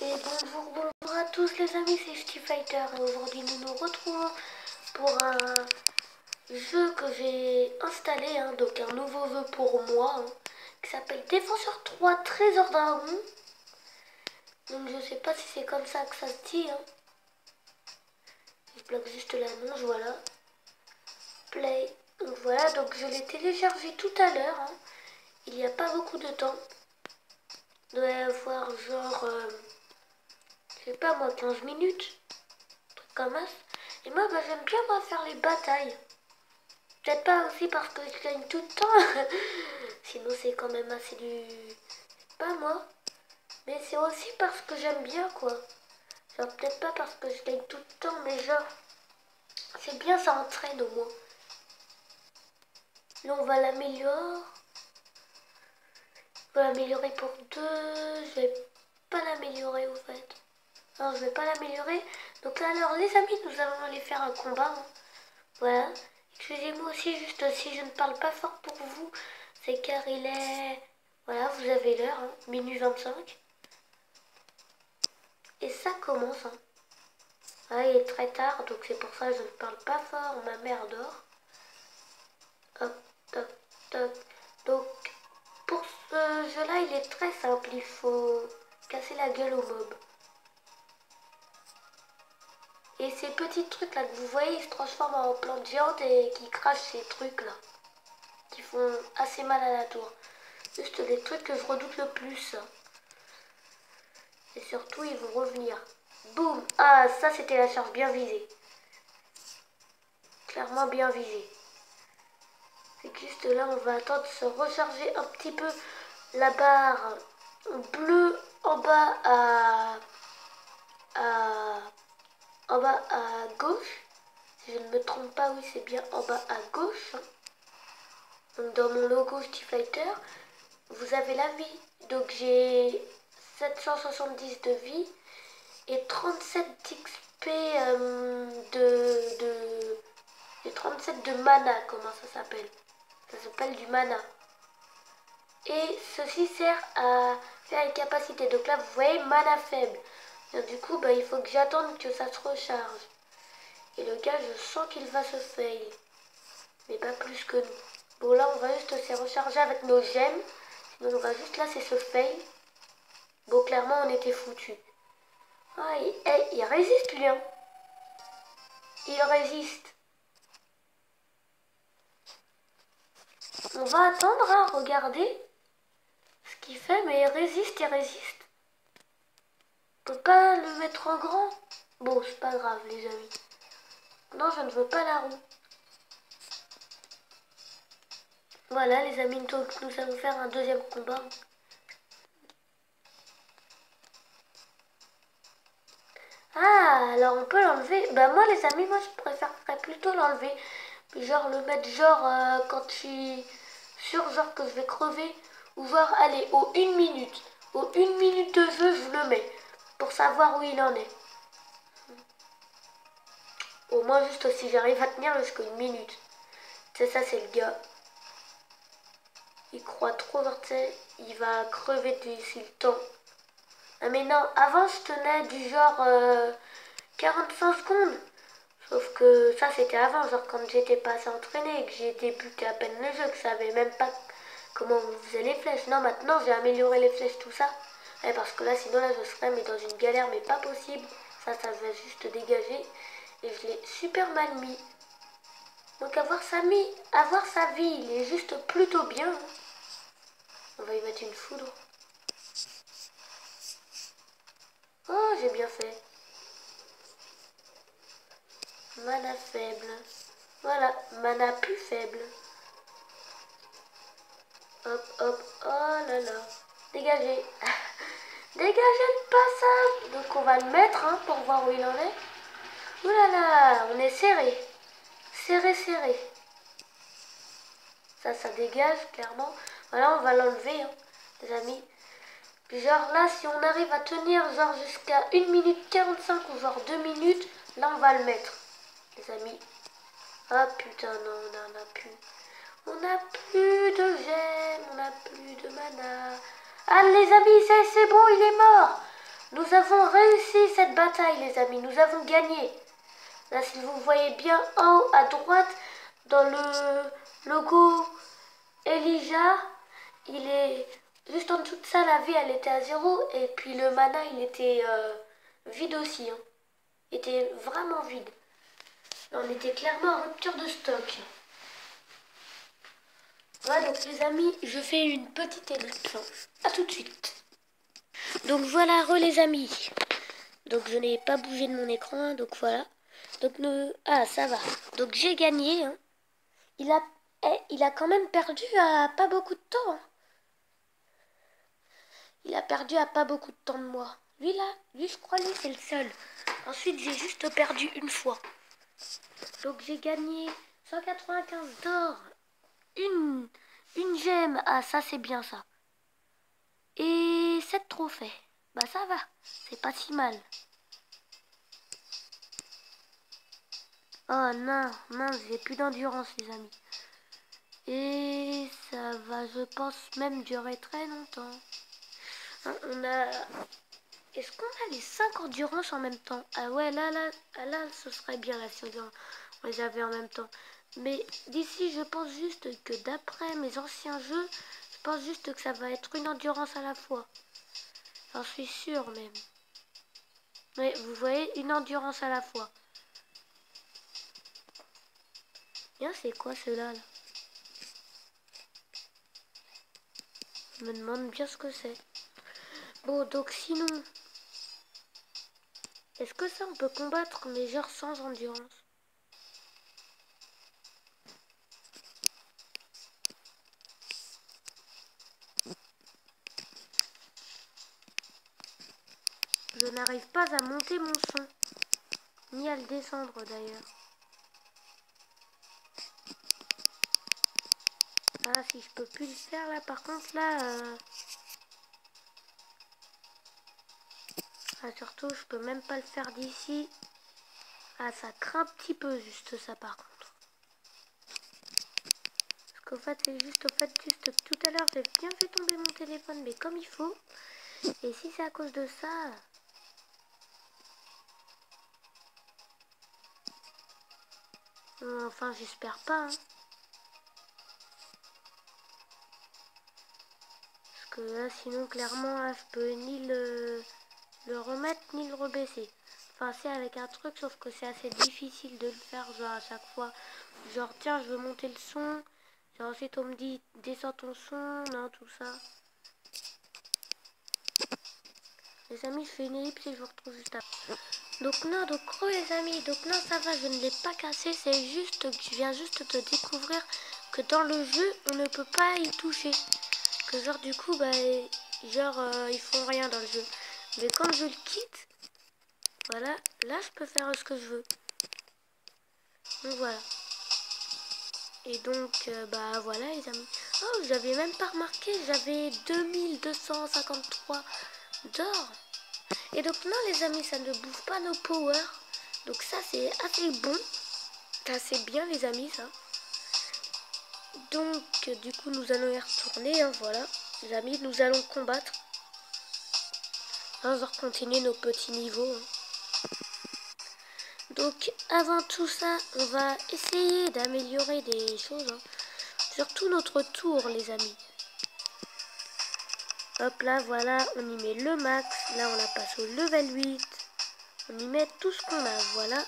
Et bonjour à tous les amis, c'est StiFighter et aujourd'hui nous nous retrouvons pour un jeu que j'ai installé, donc un nouveau jeu pour moi, qui s'appelle Défenseur 3 Trésor Dragon. Donc je sais pas si c'est comme ça que ça se dit. Je bloque juste l'annonce, voilà. Play. Donc voilà, donc je l'ai téléchargé tout à l'heure, il n'y a pas beaucoup de temps. Il doit y avoir genre, je sais pas moi, 15 minutes. Comme ça. Et moi, j'aime bien faire les batailles. Peut-être pas aussi parce que je gagne tout le temps. Sinon, c'est quand même assez du... Pas moi. Mais c'est aussi parce que j'aime bien, quoi. Genre, peut-être pas parce que je gagne tout le temps, mais genre... C'est bien, ça entraîne au moins. Là, on va l'améliorer. On va l'améliorer pour 2. Je vais pas l'améliorer, au fait. Non, je vais pas l'améliorer. Donc alors, les amis, nous allons aller faire un combat. Voilà. Excusez-moi aussi, juste si je ne parle pas fort pour vous, c'est car il est... Voilà, vous avez l'heure, minuit 25. Et ça commence. Ah, il est très tard, donc c'est pour ça que je ne parle pas fort, ma mère dort. Hop, toc, toc. Donc, pour ce jeu-là, il est très simple, il faut casser la gueule au mob. Et ces petits trucs là que vous voyez, ils se transforment en plantes géantes et qui crachent ces trucs là. Qui font assez mal à la tour. Juste les trucs que je redoute le plus. Et surtout, ils vont revenir. Boum! Ah, ça, c'était la charge bien visée. Clairement bien visée. C'est que juste là, on va attendre de se recharger un petit peu la barre bleue en bas en bas à gauche. Si je ne me trompe pas, oui, c'est bien en bas à gauche. Donc, dans mon logo StiFighter, vous avez la vie. Donc, j'ai 770 de vie et 37 d'XP et 37 de mana, comment ça s'appelle? Ça s'appelle du mana. Et ceci sert à faire une capacité. Donc là, vous voyez, mana faible. Donc, du coup, il faut que j'attende que ça se recharge. Et le gars, je sens qu'il va se fail. Mais pas plus que nous. Bon, là, on va juste se recharger avec nos gemmes. Sinon, on va juste laisser ce fail. Bon, clairement, on était foutus. Ah, il résiste, lui, Il résiste. On va attendre, regarder ce qu'il fait, mais il résiste, il résiste. On peut pas le mettre en grand. Bon, c'est pas grave, les amis. Non, je ne veux pas la roue. Voilà, les amis, donc nous allons faire un deuxième combat. Ah, alors on peut l'enlever. Moi, les amis, moi, je préférerais plutôt l'enlever. Genre, le mettre, quand je suis sûr, que je vais crever. Ou genre, allez, au 1 minute. Au 1 minute de jeu, je le mets. Pour savoir où il en est. Au moins, juste si j'arrive à tenir jusqu'à 1 minute. C'est ça, c'est le gars. Il croit trop, il va crever d'ici le temps. Ah mais non, avant je tenais du genre 45 secondes. Sauf que ça c'était avant, genre quand j'étais pas assez entraînée, que j'ai débuté à peine le jeu, que je savais même pas comment on faisait les flèches. Non, maintenant j'ai amélioré les flèches, tout ça. Parce que là, sinon là je serais mais dans une galère, mais pas possible. Ça va juste dégager. Et je l'ai super mal mis. Donc avoir sa vie, il est juste plutôt bien. On va y mettre une foudre. Oh, j'ai bien fait. Mana faible. Voilà, mana plus faible. Hop, hop, oh là là. Dégagez. Dégagez le passage. Donc on va le mettre pour voir où il en est. Ouh là là, on est serré. Serré, serré. Ça dégage clairement. Voilà, on va l'enlever, les amis. Puis genre là, si on arrive à tenir genre jusqu'à 1 minute 45 ou genre 2 minutes, là on va le mettre, les amis. Ah putain, non, on en a plus. On n'a plus de gemmes, on n'a plus de mana. Ah les amis, c'est bon, il est mort. Nous avons réussi cette bataille, les amis. Nous avons gagné. Là, si vous voyez bien en haut à droite, dans le logo Elijah, il est juste en dessous de ça, la vie, elle était à 0. Et puis le mana, il était vide aussi. Hein. Il était vraiment vide. On était clairement en rupture de stock. Voilà, donc les amis, je fais une petite ellipse. A tout de suite. Donc voilà, les amis. Donc je n'ai pas bougé de mon écran, donc voilà. Donc ah, ça va. Donc j'ai gagné. Hein. Il a quand même perdu à pas beaucoup de temps. Hein. Il a perdu à pas beaucoup de temps de moi. Lui là, lui je crois lui c'est le seul. Ensuite j'ai juste perdu une fois. Donc j'ai gagné 195 d'or. Une gemme. Ah ça c'est bien ça. Et 7 trophées. Bah ça va. C'est pas si mal. Oh non, mince, j'ai plus d'endurance les amis. Et ça va, je pense, même durer très longtemps. Hein, Est-ce qu'on a les 5 endurances en même temps? Ah ouais, là, ce serait bien là si on les avait en même temps. Mais d'ici, je pense juste que d'après mes anciens jeux, je pense juste que ça va être une endurance à la fois. J'en suis sûre même. Mais vous voyez, une endurance à la fois. Bien, c'est quoi ceux-là là? Je me demande bien ce que c'est. Bon, donc sinon, est-ce que ça on peut combattre mais genre sans endurance? Je n'arrive pas à monter mon son, ni à le descendre d'ailleurs. Ah, si je peux plus le faire là, par contre là... Ah, surtout, je peux même pas le faire d'ici. Ah, ça craint un petit peu juste ça par contre. Parce qu'au fait, c'est juste juste que tout à l'heure, j'ai bien fait tomber mon téléphone, mais comme il faut. Et si c'est à cause de ça... Enfin, j'espère pas, hein. Parce que là, sinon, clairement, là, je peux ni le remettre ni le rebaisser. Enfin, c'est avec un truc, sauf que c'est assez difficile de le faire, genre à chaque fois. Genre, tiens, je veux monter le son. Genre, ensuite, on me dit, descends ton son, non, tout ça. Les amis, je fais une ellipse et je vous retrouve juste après. Donc, non, donc, les amis, donc, non, ça va, je ne l'ai pas cassé. C'est juste que je viens juste de découvrir que dans le jeu, on ne peut pas y toucher. Que genre, du coup, bah, genre, ils font rien dans le jeu. Mais quand je le quitte, voilà, là je peux faire ce que je veux. Donc voilà. Et donc, bah voilà les amis. Oh, vous avez même pas remarqué, j'avais 2253 d'or. Et donc non les amis, ça ne bouffe pas nos powers. Donc ça c'est assez bon. C'est assez bien les amis ça. Donc du coup nous allons y retourner, hein, voilà. Les amis, nous allons combattre. On va continuer nos petits niveaux. Hein. Donc avant tout ça, on va essayer d'améliorer des choses. Hein. Surtout notre tour les amis. Hop là, voilà, on y met le max. Là, on la passe au level 8. On y met tout ce qu'on a, voilà.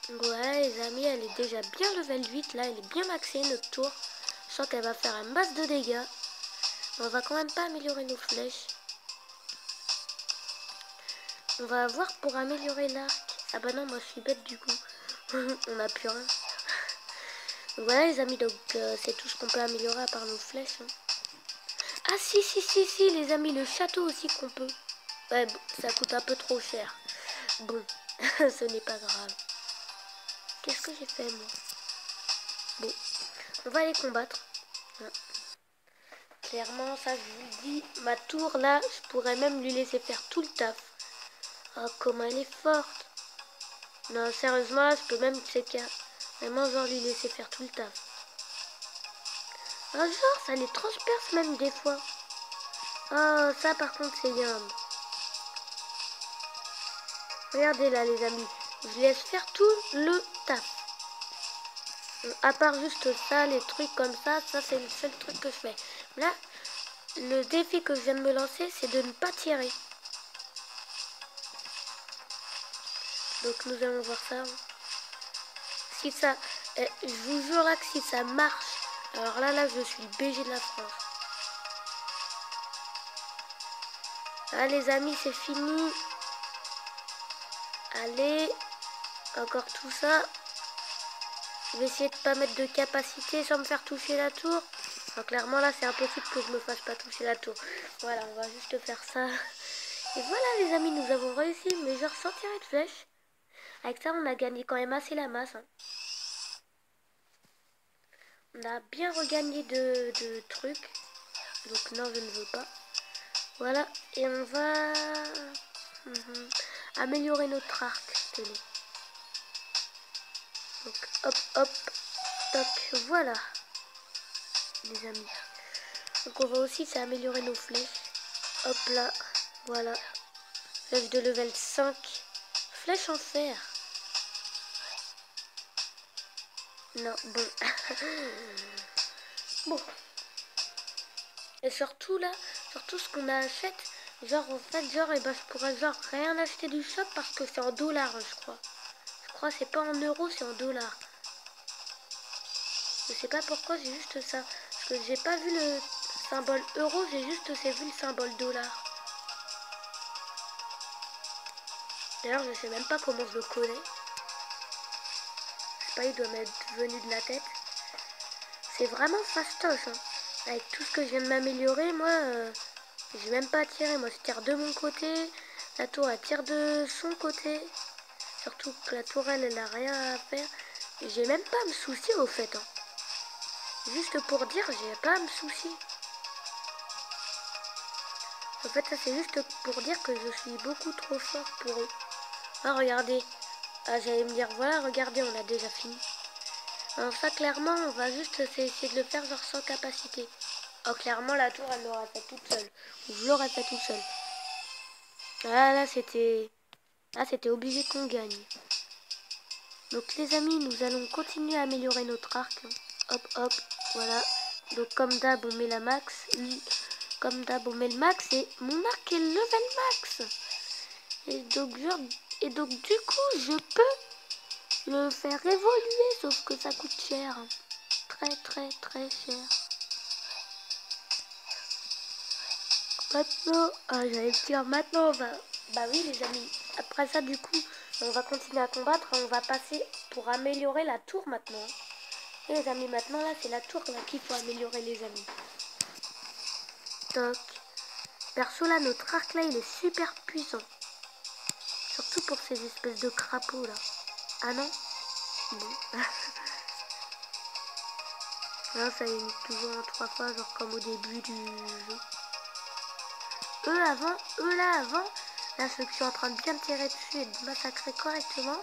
Voilà les amis, elle est déjà bien level 8. Là, elle est bien maxée notre tour. Je sens qu'elle va faire un masse de dégâts. Mais on va quand même pas améliorer nos flèches. On va voir pour améliorer l'arc. Ah bah non, moi je suis bête du coup. On n'a plus rien. Donc voilà les amis, donc c'est tout ce qu'on peut améliorer à part nos flèches. Hein. Ah si les amis, le château aussi qu'on peut. Ouais, bon, ça coûte un peu trop cher. Bon, ce n'est pas grave. Qu'est-ce que j'ai fait moi? Bon, on va les combattre. Hein. Clairement, ça je vous le dis, ma tour là, je pourrais même lui laisser faire tout le taf. Oh, comment elle est forte. Non, sérieusement, je peux même checker. Vraiment, genre, lui laisser faire tout le taf. Ah, genre, ça les transperce même des fois. Oh, ça par contre c'est yum. Regardez là les amis. Je laisse faire tout le taf. À part juste ça, les trucs comme ça c'est le seul truc que je fais. Là, le défi que je viens de me lancer, c'est de ne pas tirer. Donc nous allons voir ça. Si ça, je vous jure là que si ça marche, alors là je suis BG de la France. Ah les amis, c'est fini. Allez, encore tout ça. Je vais essayer de pas mettre de capacité sans me faire toucher la tour. Enfin, clairement là c'est impossible que je me fasse pas toucher la tour. Voilà, on va juste faire ça. Et voilà les amis, nous avons réussi, mais genre sans tirer de flèche. Avec ça on a gagné quand même assez la masse. Hein. On a bien regagné de trucs. Donc non, je ne veux pas. Voilà, et on va améliorer notre arc. Tenez. Donc hop, hop, toc, voilà, les amis. Donc on va aussi améliorer nos flèches. Hop là, voilà. Flèche de level 5. Flèche en fer. Non, bon. Bon. Et surtout là, surtout ce qu'on achète, genre en fait, genre, et ben je pourrais genre rien acheter du shop parce que c'est en dollars, je crois. Je crois que c'est pas en euros, c'est en dollars. Je sais pas pourquoi, j'ai juste ça. Parce que j'ai pas vu le symbole euro, j'ai juste vu le symbole dollar. D'ailleurs, je sais même pas comment je le connais. Je sais pas, il doit m'être venu de la tête. C'est vraiment fastoche. Hein. Avec tout ce que je viens de m'améliorer, moi, j'ai même pas tiré. Moi, je tire de mon côté. La tour, elle tire de son côté. Surtout que la tourelle, elle a rien à faire. Et j'ai même pas à me soucier au fait. Hein. Juste pour dire, j'ai pas à me soucier. En fait, ça c'est juste pour dire que je suis beaucoup trop fort pour eux. Ah, regardez. Ah, j'allais me dire, voilà, regardez, on a déjà fini. Alors ça, clairement, on va juste essayer de le faire genre sans capacité. Oh, clairement, la tour, elle l'aura fait toute seule. Ou je l'aurais fait toute seule. Ah, là, c'était... Là, c'était obligé qu'on gagne. Donc, les amis, nous allons continuer à améliorer notre arc. Hop, hop, voilà. Donc, comme d'hab, on met la max. Comme d'hab, on met le max. Et mon arc est level max. Et donc, du coup, je peux le faire évoluer. Sauf que ça coûte cher. Très, très, très cher. Maintenant, j'allais dire maintenant, bah oui les amis, après ça du coup, on va continuer à combattre, on va passer pour améliorer la tour maintenant. Et les amis, maintenant là, c'est la tour là qu'il faut améliorer les amis. Toc. Perso là, notre arc là, il est super puissant. Surtout pour ces espèces de crapauds là. Ah non? Bon. Là, ça limite toujours en 3 fois, genre comme au début du jeu. Eux là, là, ceux qui sont en train de bien tirer dessus et de massacrer correctement,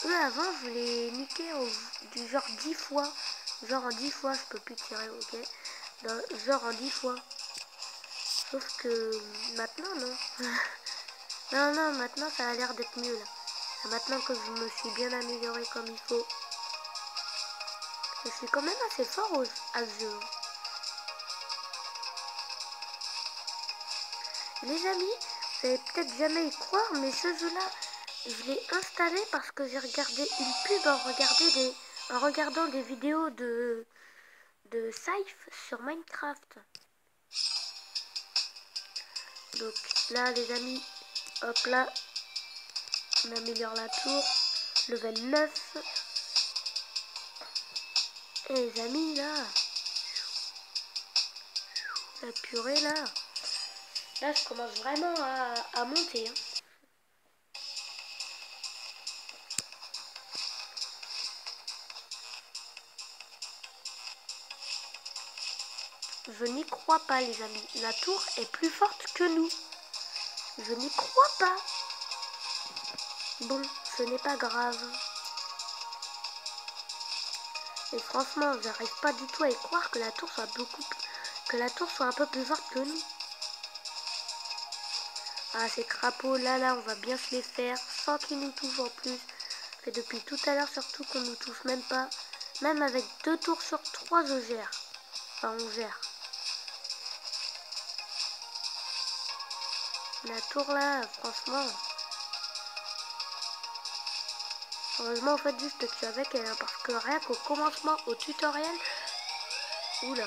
eux, avant, je les niquais du genre 10 fois. Genre en 10 fois, je peux plus tirer, ok? Genre en 10 fois. Sauf que maintenant, non. Non, non, maintenant, ça a l'air d'être mieux, là. Maintenant que je me suis bien amélioré comme il faut. Je suis quand même assez fort à ce jeu. Les amis, vous allez peut-être jamais y croire, mais ce jeu-là, je l'ai installé parce que j'ai regardé une pub en regardant des vidéos de Saif sur Minecraft. Donc là, les amis, hop là, on améliore la tour, level 9. Et les amis, là, la purée, là, je commence vraiment à monter. Hein. Je n'y crois pas, les amis. La tour est plus forte que nous. Je n'y crois pas. Bon, ce n'est pas grave. Et franchement, j'arrive pas du tout à y croire que la tour soit un peu plus forte que nous. Ah, ces crapauds là, on va bien se les faire sans qu'ils nous touchent en plus. Et depuis tout à l'heure, surtout qu'on nous touche même pas. Même avec 2 tours sur 3, je gère. Enfin, on gère. La tour là, franchement. Heureusement, en fait, juste que tu es avec elle, hein, parce que rien qu'au commencement, au tutoriel. Oula.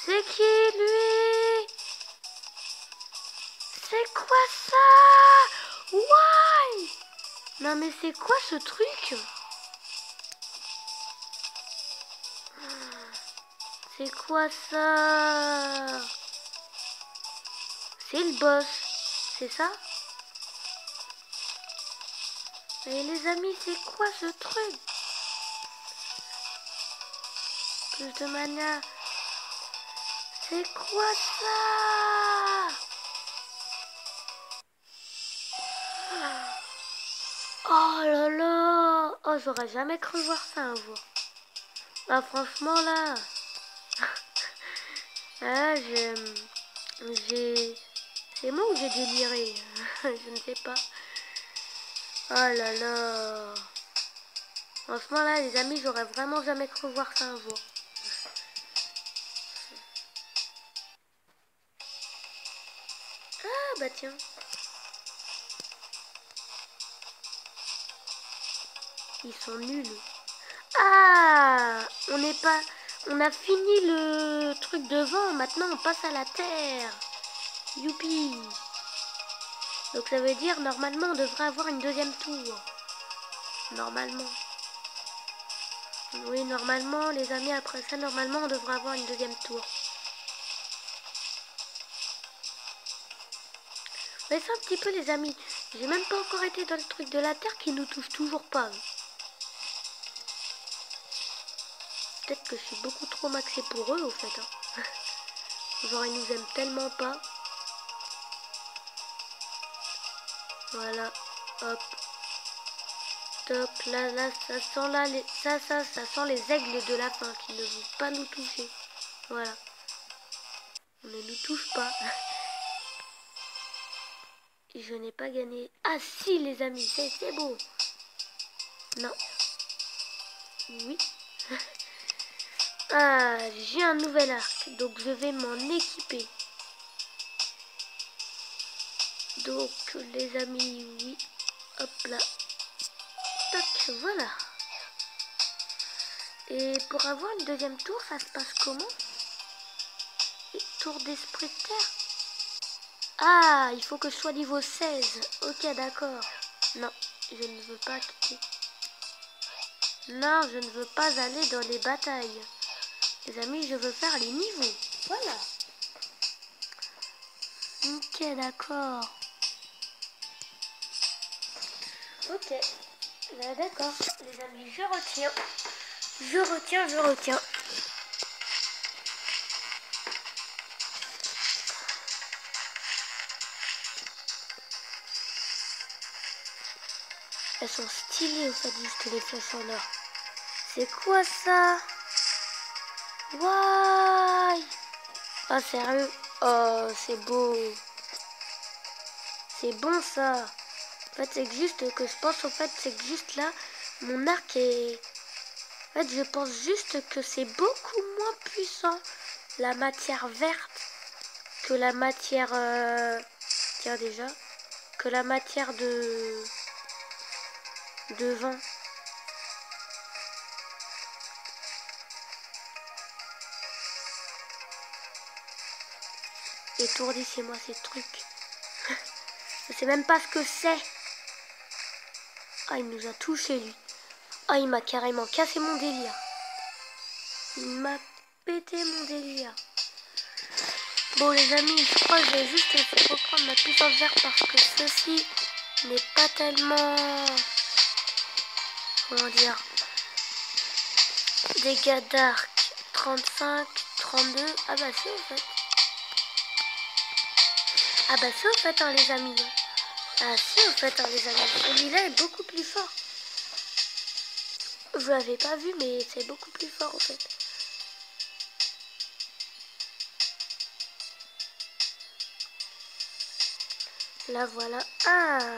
C'est qui lui? C'est quoi ça? Why? Non mais c'est quoi ce truc? C'est quoi ça? C'est le boss, c'est ça? Et les amis, c'est quoi ce truc? Plus de mana. C'est quoi ça? Oh là là. Oh, j'aurais jamais cru voir ça un jour. Bah franchement là. Ah, j'ai... C'est moi ou j'ai déliré? Je ne sais pas. Oh là là. Franchement là, les amis, j'aurais vraiment jamais cru voir ça un jour. Ah bah tiens. Ils sont nuls. Ah, on n'est pas... On a fini le truc devant, maintenant on passe à la terre. Youpi. Donc ça veut dire, normalement, on devrait avoir une deuxième tour. Normalement. Oui, normalement, les amis, après ça, normalement, on devrait avoir une deuxième tour. Mais ça un petit peu, les amis. J'ai même pas encore été dans le truc de la terre qui nous touche toujours pas. Peut-être que je suis beaucoup trop maxée pour eux, au fait. Hein. Genre, ils nous aiment tellement pas. Voilà. Hop. Top. Là, ça sent là, ça sent les aigles de lapin qui ne vont pas nous toucher. Voilà. On ne nous touche pas. Je n'ai pas gagné. Ah si, les amis, c'est beau. Non. Oui. Ah, j'ai un nouvel arc, donc je vais m'en équiper. Donc, les amis, oui. Hop là. Tac, voilà. Et pour avoir une deuxième tour, ça se passe comment? Tour d'esprit de terre. Ah, il faut que je sois niveau 16. Ok, d'accord. Non, je ne veux pas quitter. Non, je ne veux pas aller dans les batailles. Les amis, je veux faire les niveaux. Voilà. Ok, d'accord. Ok. D'accord, les amis, je retiens. Je retiens. Elles sont stylées, au fait, juste les flèches en or. C'est quoi ça? Wouah! Ah, sérieux? Oh, c'est beau. C'est bon, ça. En fait, c'est juste que je pense, en fait, c'est que juste là, mon arc est... En fait, je pense juste que c'est beaucoup moins puissant, la matière verte, que la matière... Tiens, déjà. Que la matière de vin. Étourdissez-moi ces trucs. Je sais même pas ce que c'est. Ah, il nous a touché, lui. Ah, il m'a carrément cassé mon délire. Il m'a pété mon délire. Bon, les amis, je crois que je vais juste reprendre ma puissance verte parce que ceci n'est pas tellement... Comment dire? Dégâts d'arc 35, 32. Ah bah c'est au fait. Ah bah c'est au fait, hein, les amis. Ah si, au fait, hein, les amis. Celui-là est beaucoup plus fort. Vous l'avez pas vu, mais c'est beaucoup plus fort, en fait. Là voilà. Ah,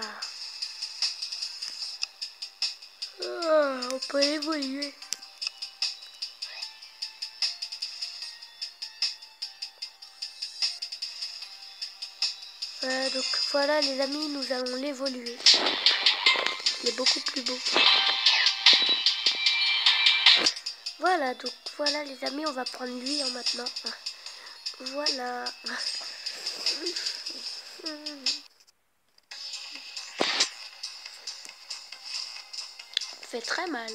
on peut évoluer. Donc voilà les amis, nous allons l'évoluer. Il est beaucoup plus beau. Voilà, donc voilà les amis, on va prendre lui maintenant. Voilà. Fait très mal.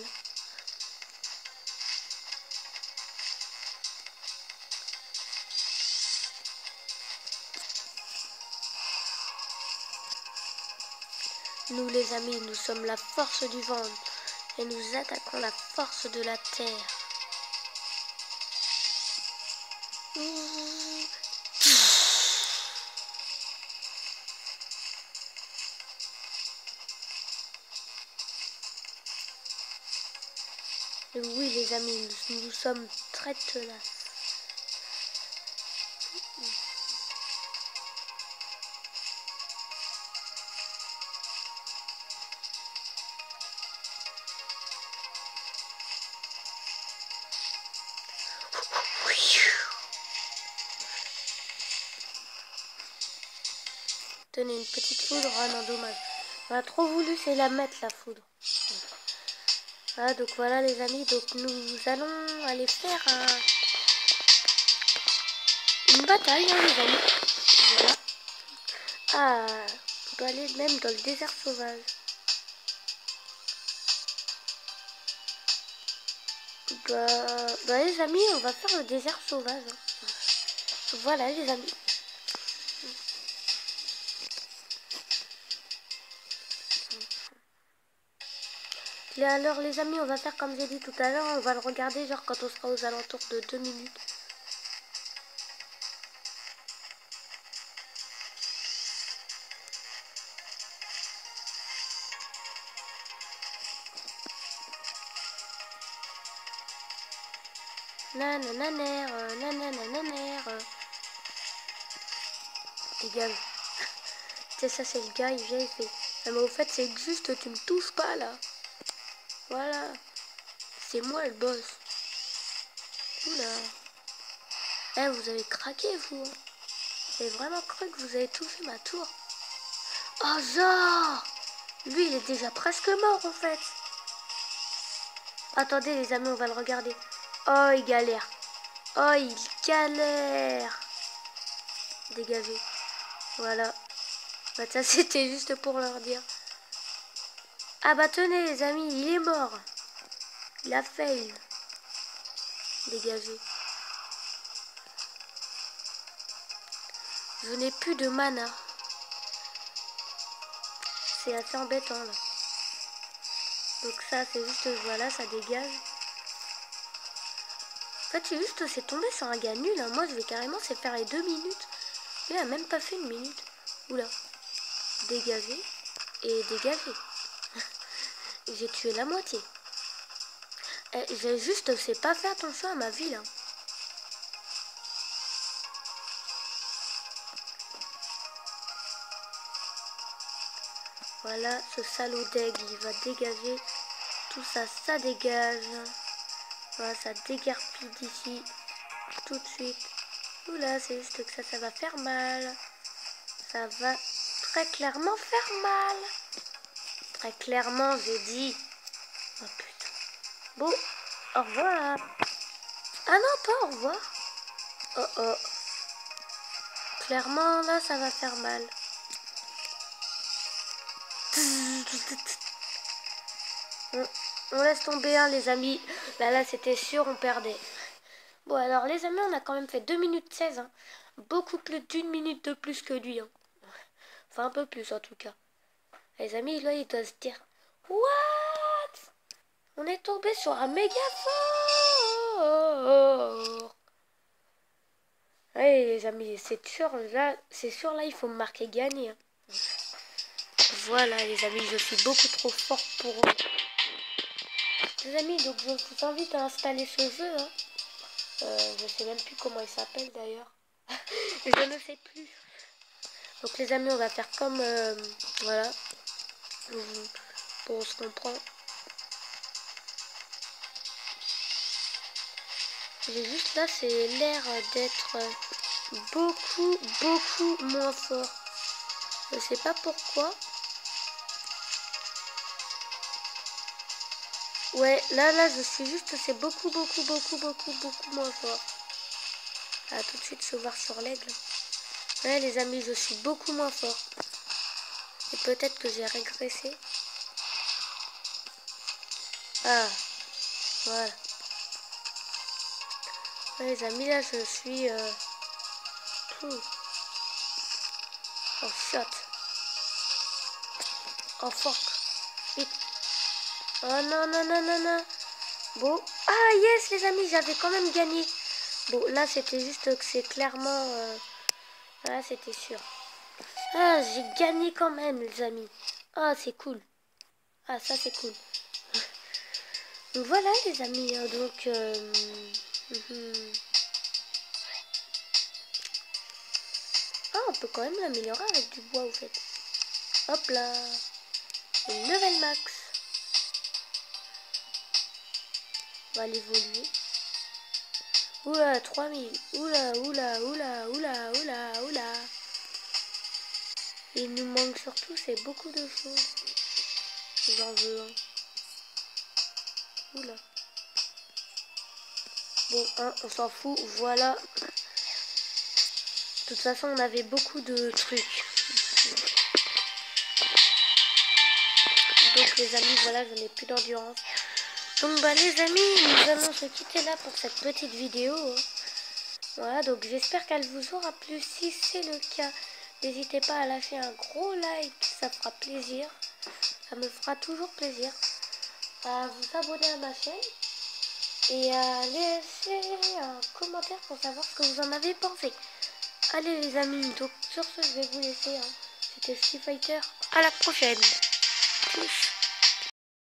Nous les amis, nous sommes la force du vent et nous attaquons la force de la terre. Et oui les amis, nous sommes très tenaces. Tenez une petite foudre, ah non dommage. On a trop voulu c'est la mettre la foudre. Ah donc voilà les amis, donc nous allons aller faire une bataille hein, les amis. Voilà. Ah, on peut aller même dans le désert sauvage. Bah les amis, on va faire le désert sauvage. Hein. Voilà les amis. Et alors les amis, on va faire comme j'ai dit tout à l'heure, on va le regarder genre quand on sera aux alentours de 2 minutes. Nanananer, nanananer. Dégage. Tu sais, ça c'est le gars, il vient, il fait. Ah, mais au fait, c'est juste, tu me touches pas là. Voilà. C'est moi le boss. Oula. Eh, vous avez craqué, vous. Vous avez vraiment cru que vous avez touché ma tour. Oh, genre. Lui, il est déjà presque mort, en fait. Attendez, les amis, on va le regarder. Oh, il galère. Oh, il galère. Dégagez. Voilà. Bah, ça, c'était juste pour leur dire. Ah, bah, tenez, les amis, il est mort. Il a fail. Dégagez. Je n'ai plus de mana. C'est assez embêtant, là. Donc ça, c'est juste, voilà, ça dégage. En fait, c'est juste, c'est tombé sur un gars nul. Hein. Moi, je vais carrément c'est faire les 2 minutes. Il a même pas fait 1 minute. Oula. Dégager. Et dégager. J'ai tué la moitié. J'ai juste, c'est pas fait attention à ma vie, là. Voilà, ce salaud d'aigle, il va dégager. Tout ça, ça dégage. Voilà, ça dégarpille d'ici. Tout de suite. Oula, c'est juste que ça va faire mal. Ça va très clairement faire mal. Très clairement, j'ai dit. Oh putain. Bon, au revoir. Ah non, pas au revoir. Oh oh. Clairement, là, ça va faire mal. On laisse tomber, hein, les amis. Là, c'était sûr, on perdait. Bon, alors, les amis, on a quand même fait 2 minutes 16. Hein. Beaucoup plus d'1 minute de plus que lui. Hein. Enfin, un peu plus, en tout cas. Les amis, là, ils doivent se dire... What? On est tombé sur un méga fort. Ouais, les amis, c'est sûr, là, il faut me marquer gagner. Hein. Voilà, les amis, je suis beaucoup trop fort pour eux. Les amis, donc je vous invite à installer ce jeu. Hein. Je sais même plus comment il s'appelle d'ailleurs. Je ne sais plus. Donc les amis, on va faire comme... voilà. Bon, on se comprend. J'ai juste là, c'est l'air d'être beaucoup moins fort. Je sais pas pourquoi. Ouais, là, je suis juste, c'est beaucoup moins fort. Ah, tout de suite se voir sur l'aigle. Ouais, les amis, je suis beaucoup moins fort. Et peut-être que j'ai régressé. Ah, voilà. Ouais, les amis, là, je suis... Oh, shot. Oh, fuck. Vite. Oh, non. Bon. Ah, yes, les amis, j'avais quand même gagné. Bon, là, c'était juste que c'est clairement... Là, c'était sûr. Ah, j'ai gagné quand même, les amis. Ah, c'est cool. Ah, ça, c'est cool. Donc, voilà, les amis. Donc... Ah, on peut quand même l'améliorer avec du bois, au fait. Hop là. Une level max. On va l'évoluer. Oula, 3000. Oula. Et il nous manque surtout, c'est beaucoup de choses. J'en veux un. Oula. Bon, on s'en fout. Voilà. De toute façon, on avait beaucoup de trucs. Donc, les amis, voilà, je n'ai plus d'endurance. Donc, bah, les amis, nous allons se quitter là pour cette petite vidéo. Voilà, donc j'espère qu'elle vous aura plu. Si c'est le cas, n'hésitez pas à lâcher un gros like, ça fera plaisir. Ça me fera toujours plaisir. À vous abonner à ma chaîne et à laisser un commentaire pour savoir ce que vous en avez pensé. Allez les amis, donc sur ce je vais vous laisser. C'était Ski Fighter. À la prochaine. Tchuss.